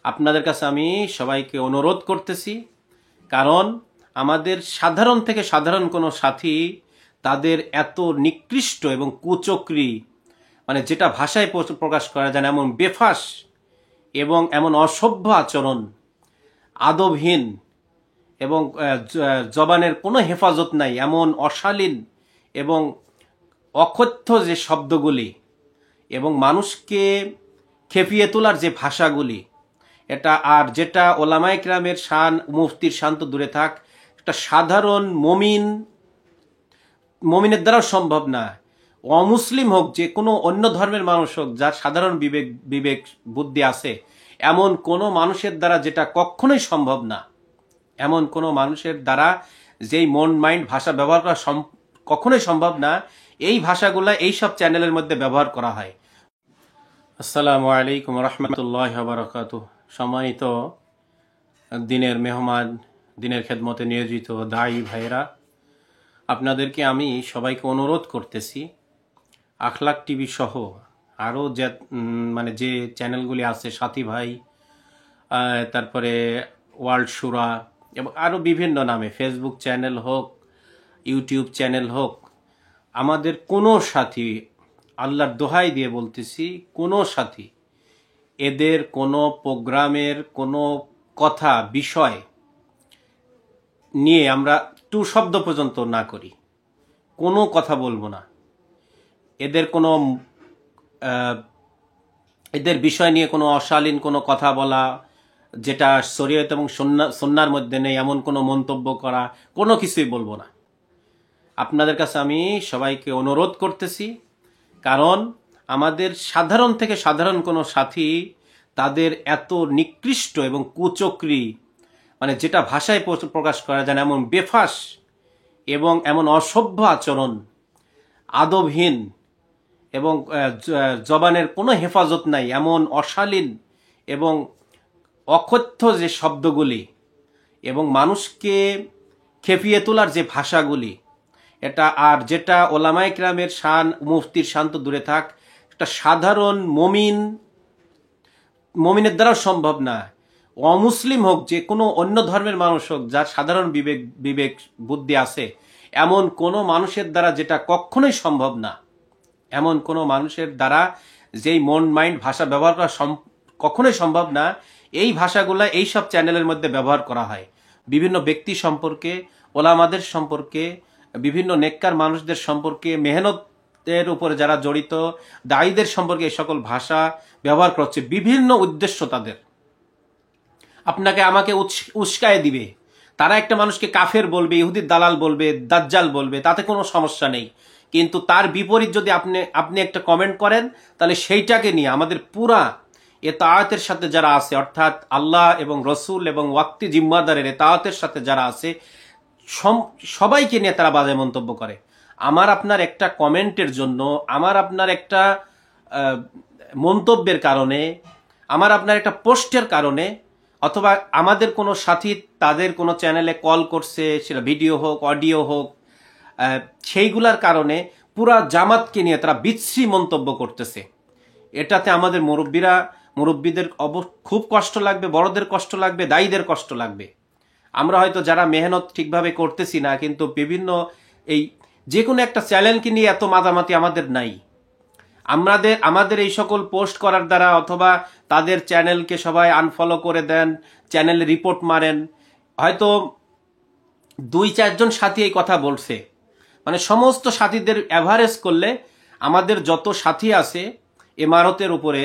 আপনাদের কাছে আমি সবাইকে অনুরোধ করতেছি, কারণ আমাদের সাধারণ থেকে সাধারণ কোনো সাথী তাদের এত নিকৃষ্ট এবং কুচক্রী, মানে যেটা ভাষায় প্রকাশ করা যায় না, এমন বেফাস এবং এমন অসভ্য আচরণ, আদবহীন এবং জবানের কোনো হেফাজত নাই, এমন অশালীন এবং অকথ্য যে শব্দগুলি এবং মানুষকে খেপিয়ে তোলার যে ভাষাগুলি, এটা আর যেটা ওলামায়ে কেরামের শান, মুফতির শান তো দূরে থাক, একটা সাধারণ মমিনের দ্বারাও সম্ভব না। অমুসলিম হোক, যে কোনো অন্য ধর্মের মানুষ হোক, যার সাধারণ বিবেক বুদ্ধি আছে, এমন কোনো মানুষের দ্বারা যেটা কখনোই সম্ভব না, এমন কোনো মানুষের দ্বারা যেই মন মাইন্ড ভাষা ব্যবহার করা কখনোই সম্ভব না, এই ভাষাগুলা এইসব চ্যানেলের মধ্যে ব্যবহার করা হয়। আসসালামু আলাইকুম রহমতুল্লাহ বারাকাতুহ। সম্মানিত দিনের মেহমান, দিনের খেদমতে নিয়োজিত দায়ী ভাইরা, আপনাদেরকে আমি সবাইকে অনুরোধ করতেছি, আখলাক টিভি সহ আরও যে চ্যানেলগুলি আছে, সাথী ভাই, তারপরে ওয়ার্ল্ড শুরা এবং আরও বিভিন্ন নামে, ফেসবুক চ্যানেল হোক, ইউটিউব চ্যানেল হোক, আমাদের কোনো সাথী, আল্লাহর দোহাই দিয়ে বলতেছি, কোনো সাথী এদের কোনো প্রোগ্রামের কোনো কথা বিষয় নিয়ে আমরা টু শব্দ পর্যন্ত না করি, কোনো কথা বলবো না। এদের বিষয় নিয়ে কোনো অশালীন কোনো কথা বলা, যেটা শরীয়ত এবং সুন্নাহর মধ্যে নেই, এমন কোনো মন্তব্য করা, কোনো কিছুই বলবো না। আপনাদের কাছে আমি সবাইকে অনুরোধ করতেছি, কারণ আমাদের সাধারণ থেকে সাধারণ কোনো সাথী তাদের এত নিকৃষ্ট এবং কুচক্রী, মানে যেটা ভাষায় প্রকাশ করা যায় না, এমন বেফাস এবং এমন অসভ্য আচরণ, আদবহীন এবং জবানের কোনো হেফাজত নাই, এমন অশালীন এবং অকথ্য যে শব্দগুলি এবং মানুষকে খেপিয়ে তোলার যে ভাষাগুলি, এটা আর যেটা ওলামায়ে কেরামের শান, মুফতির শান তো দূরে থাক, একটা সাধারণ মমিনের দ্বারাও সম্ভব না। অমুসলিম হোক, যে কোনো অন্য ধর্মের মানুষ হোক, যার সাধারণ বিবেক বুদ্ধি আছে, এমন কোনো মানুষের দ্বারা যেটা কখনোই সম্ভব না, এমন কোনো মানুষের দ্বারা যেই মন মাইন্ড ভাষা ব্যবহার করা কখনোই সম্ভব না, এই ভাষাগুলা এইসব চ্যানেলের মধ্যে ব্যবহার করা হয়। বিভিন্ন ব্যক্তি সম্পর্কে, ওলামাদের সম্পর্কে, বিভিন্ন নেককার মানুষদের সম্পর্কে, মেহনতের উপরে যারা জড়িত দায়ীদের সম্পর্কে এই সকল ভাষা ব্যবহার করছে, বিভিন্ন উদ্দেশ্য তাদের। আপনাকে আমাকে উস্কায় দিবে, তারা একটা মানুষকে কাফের বলবে, ইহুদির দালাল বলবে, দাজ্জাল বলবে, তাতে কোনো সমস্যা নেই। কিন্তু তার বিপরীত যদি আপনি একটা কমেন্ট করেন, তাহলে সেইটাকে নিয়ে আমাদের পুরা এতাআতের সাথে যারা আছে, অর্থাৎ আল্লাহ এবং রসুল এবং ওয়াক্তি জিম্মাদারের এতাআতের সাথে যারা আছে, সবাইকে নিয়ে তারা বাজে মন্তব্য করে। আমার আপনার একটা কমেন্টের জন্য, আমার আপনার একটা মন্তব্যের কারণে, আমার আপনার একটা পোস্টের কারণে, অথবা আমাদের কোনো সাথী তাদের কোনো চ্যানেলে কল করছে, সেটা ভিডিও হোক, অডিও হোক, সেইগুলার কারণে পুরা জামাতকে নিয়ে তারা বিশ্রী মন্তব্য করতেছে। এটাতে আমাদের মুরব্বীদের খুব কষ্ট লাগবে, বড়দের কষ্ট লাগবে, দায়ীদের কষ্ট লাগবে। আমরা হয়তো যারা মেহনত ঠিকভাবে করতেছি না, কিন্তু বিভিন্ন এই যে কোনো একটা চ্যানেলকে নিয়ে এত মাতামাতি আমাদের নাই। আমাদের এই সকল পোস্ট করার দ্বারা, অথবা তাদের চ্যানেলকে সবাই আনফলো করে দেন, চ্যানেলে রিপোর্ট মারেন, হয়তো 2-4 জন সাথী এই কথা বলছে, মানে সমস্ত সাথীদের অ্যাভারেজ করলে আমাদের যত সাথী আছে ইমারতের উপরে,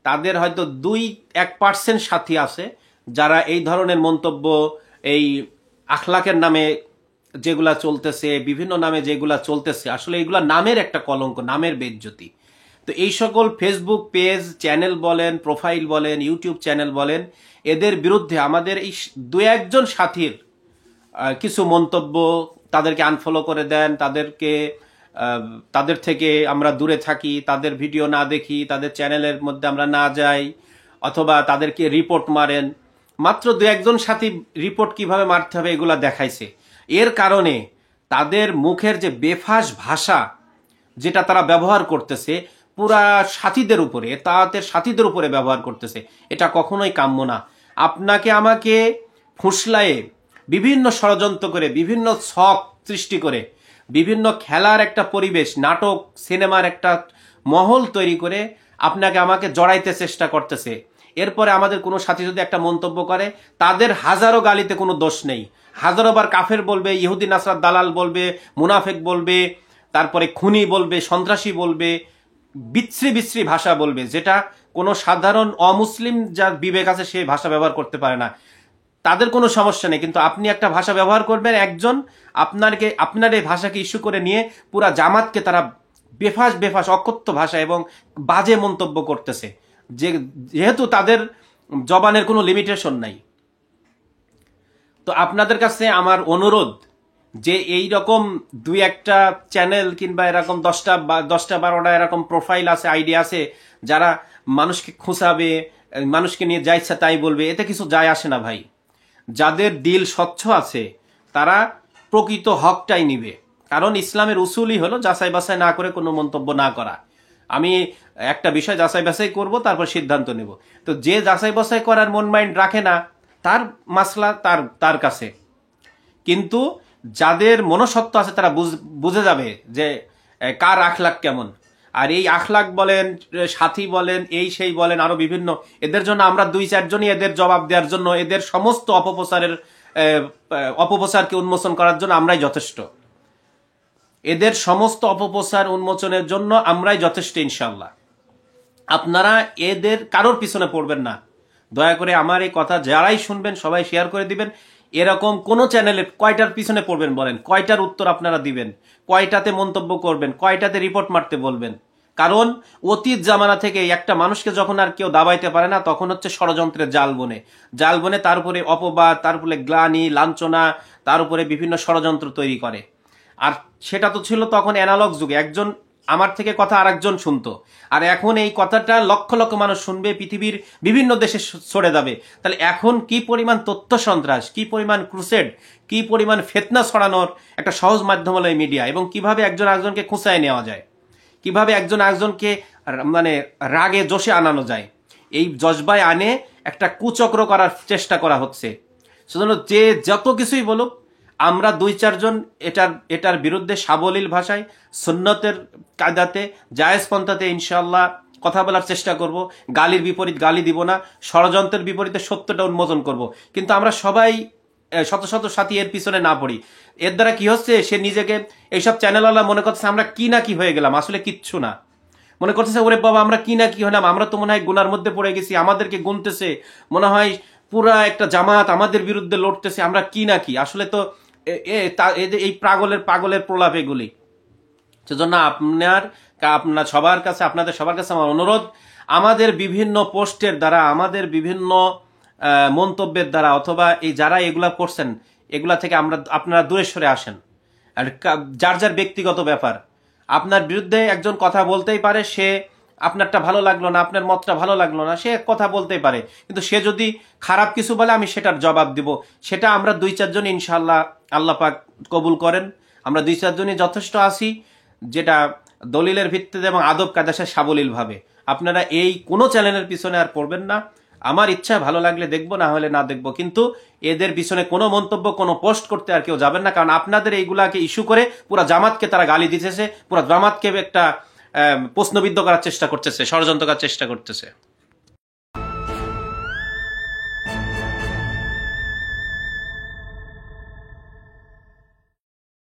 তাদের হয়তো 2-1% সাথী আছে যারা এই ধরনের মন্তব্য, এই আখলাকের নামে যেগুলা চলতেছে, বিভিন্ন নামে যেগুলা চলতেছে, আসলে এগুলা নামের একটা কলঙ্ক, নামের বেইজ্জতি। তো এই সকল ফেসবুক পেজ, চ্যানেল বলেন, প্রোফাইল বলেন, ইউটিউব চ্যানেল বলেন, এদের বিরুদ্ধে আমাদের এই 2-1 জন সাথীর কিছু মন্তব্য, তাদেরকে আনফলো করে দেন, তাদের থেকে আমরা দূরে থাকি, তাদের ভিডিও না দেখি, তাদের চ্যানেলের মধ্যে আমরা না যাই, অথবা তাদেরকে রিপোর্ট মারেন। মাত্র 2-1 জন সাথী রিপোর্ট কিভাবে মারতে হবে এগুলা দেখাইছে। এর কারণে তাদের মুখের যে বেফাস ভাষা যেটা তারা ব্যবহার করতেছে, পুরা সাথীদের উপরে, তাদের সাথীদের উপরে ব্যবহার করতেছে। এটা কখনোই কাম্য না। আপনাকে আমাকে ফুসলায়ে বিভিন্ন ষড়যন্ত্র করে, বিভিন্ন ছক সৃষ্টি করে, বিভিন্ন খেলার একটা পরিবেশ, নাটক সিনেমার একটা মহল তৈরি করে আপনাকে আমাকে জড়াইতে চেষ্টা করতেছে। এরপরে আমাদের কোনো সাথী যদি একটা মন্তব্য করে, তাদের হাজারো গালিতে কোনো দোষ নেই, হাজারো বার কাফের বলবে, ইহুদি নাসরাত দালাল বলবে, মুনাফেক বলবে, তারপরে খুনি বলবে, সন্ত্রাসী বলবে, বিশ্রী বিশ্রী ভাষা বলবে, যেটা কোনো সাধারণ অমুসলিম যার বিবেক আছে সে ভাষা ব্যবহার করতে পারে না। তাদের কোনো সমস্যা নেই, কিন্তু আপনি একটা ভাষা ব্যবহার করবেন, একজন আপনার এই ভাষাকে ইস্যু করে নিয়ে পুরা জামাতকে তারা বেফাস অকথ্য ভাষা এবং বাজে মন্তব্য করতেছে, যেহেতু তাদের জবানের কোনো লিমিটেশন নাই। তো আপনাদের কাছে আমার অনুরোধ যে এই রকম দুই একটা চ্যানেল কিংবা এরকম 10টা-12টা এরকম প্রোফাইল আছে, আইডিয়া আছে, যারা মানুষকে খুঁচাবে, মানুষকে নিয়ে যা ইচ্ছা তাই বলবে, এতে কিছু যায় আসে না ভাই। যাদের দিল স্বচ্ছ আছে তারা প্রকৃত হকটাই নিবে, কারণ ইসলামের উসুলই হলো যাচাই বাছাই না করে কোনো মন্তব্য না করা। আমি একটা বিষয় যাচাই বাছাই করব, তারপর সিদ্ধান্ত নেব। তো যে যাচাই বাছাই করার মন মাইন্ড রাখে না, তার মাসলা তার কাছে। কিন্তু যাদের মনসত্ব আছে তারা বুঝে যাবে যে কার আখলাক কেমন। আর এই আখলাক বলেন, সাথী বলেন, এই সেই বলেন, আরো বিভিন্ন, এদের জন্য আমরা 2-4 জনই এদের জবাব দেওয়ার জন্য, এদের সমস্ত অপপ্রচারকে উন্মোচন করার জন্য আমরাই যথেষ্ট। এদের সমস্ত অপপ্রচার উন্মোচনের জন্য আমরাই যথেষ্ট ইনশাল্লাহ। আপনারা এদের কারোর পিছনে পড়বেন না। দয়া করে আমার এই কথা যারাই শুনবেন সবাই শেয়ার করে দিবেন। এরকম কোন চ্যানেলে কয়টার পিছনে পড়বেন বলেন, কয়টার উত্তর আপনারা দিবেন, কয়টাতে মন্তব্য করবেন, কয়টাতে রিপোর্ট মারতে বলবেন। কারণ অতীত জামানা থেকে একটা মানুষকে যখন আর কেউ দাবাইতে পারে না, তখন হচ্ছে ষড়যন্ত্রের জাল বনে, তার উপরে অপবাদ, তার উপরে গ্লানি, লাঞ্ছনা, তার উপরে বিভিন্ন ষড়যন্ত্র তৈরি করে। আর সেটা তো ছিল তখন অ্যানালগ যুগে, একজন আমার থেকে কথা আরেকজন শুনতো। আর এখন এই কথাটা লক্ষ লক্ষ মানুষ শুনবে, পৃথিবীর বিভিন্ন দেশে ছড়ে যাবে। তাহলে এখন কি পরিমাণ তথ্য সন্ত্রাস, কি পরিমাণ ক্রুসেড, কি পরিমাণ ফিতনা ছড়ানোর একটা সহজ মাধ্যম হলো এই মিডিয়া, এবং কিভাবে একজন আরেকজনকে খুঁচায় নেওয়া যায়, কিভাবে একজন আরেকজনকে মানে রাগে জোশে আনানো যায়, এই জজবায় আনে একটা কুচক্র করার চেষ্টা করা হচ্ছে। সেজন্য যে যত কিছুই বলুক, আমরা 2-4 জন এটার বিরুদ্ধে সাবলীল ভাষায়, সুন্নতের কায়দাতে, জায়েজ পন্থাতে ইনশাআল্লাহ কথা বলার চেষ্টা করব। গালির বিপরীত গালি দিব না, ষড়যন্ত্রের বিপরীতে সত্যটা উন্মোচন করব। কিন্তু আমরা সবাই শত শত সাথী এর পিছনে না পড়ি। এর দ্বারা কি হচ্ছে, সে নিজেকে, এইসব চ্যানেলওয়ালা মনে করছে আমরা কি না কি হয়ে গেলাম, আসলে কিচ্ছু না। মনে করতেছে ওরে বাবা আমরা কি না কি হলাম, আমরা তো মনে হয় গুনার মধ্যে পড়ে গেছি, আমাদেরকে গুনতেছে, মনে হয় পুরা একটা জামাত আমাদের বিরুদ্ধে লড়তেছে, আমরা কি না কি। আসলে তো এই পাগলের প্রলাপ এগুলি। সেজন্য আপনার সবার কাছে, আপনাদের সবার কাছে আমার অনুরোধ, আমাদের বিভিন্ন পোস্টের দ্বারা, আমাদের বিভিন্ন মন্তব্যের দ্বারা, অথবা এই যারা এগুলা করছেন, এগুলা থেকে আপনারা দূরে সরে আসেন। আর যার যার ব্যক্তিগত ব্যাপার, আপনার বিরুদ্ধে একজন কথা বলতেই পারে, সে আপনারটা ভালো লাগলো না, আপনার মতটা ভালো লাগলো না, সে কথা বলতেই পারে, কিন্তু সে যদি খারাপ কিছু বলে আমি সেটার জবাব দিব। সেটা আমরা 2-4 জন ইনশাআল্লাহ আল্লাহ পাক কবুল করেন, আমরা 2-4 জনই যথেষ্ট আছি, যেটা দলিলের ভিত্তিতে এবং আদব কায়দায় সাবলীল ভাবে। আপনারা এই কোনো চ্যানেলের পিছনে আর পড়বেন না। আমার ইচ্ছা ভালো লাগলে দেখবো, না হলে না দেখবো, কিন্তু এদের পিছনে কোনো মন্তব্য, কোনো পোস্ট করতে আর কেউ যাবেন না। কারণ আপনাদের এইগুলাকে ইস্যু করে পুরা জামাতকে তারা গালি দিতেছে, পুরা জামাতকে একটা প্রশ্নবিদ্ধ করার চেষ্টা করতেছে, ষড়যন্ত্র করার চেষ্টা করতেছে।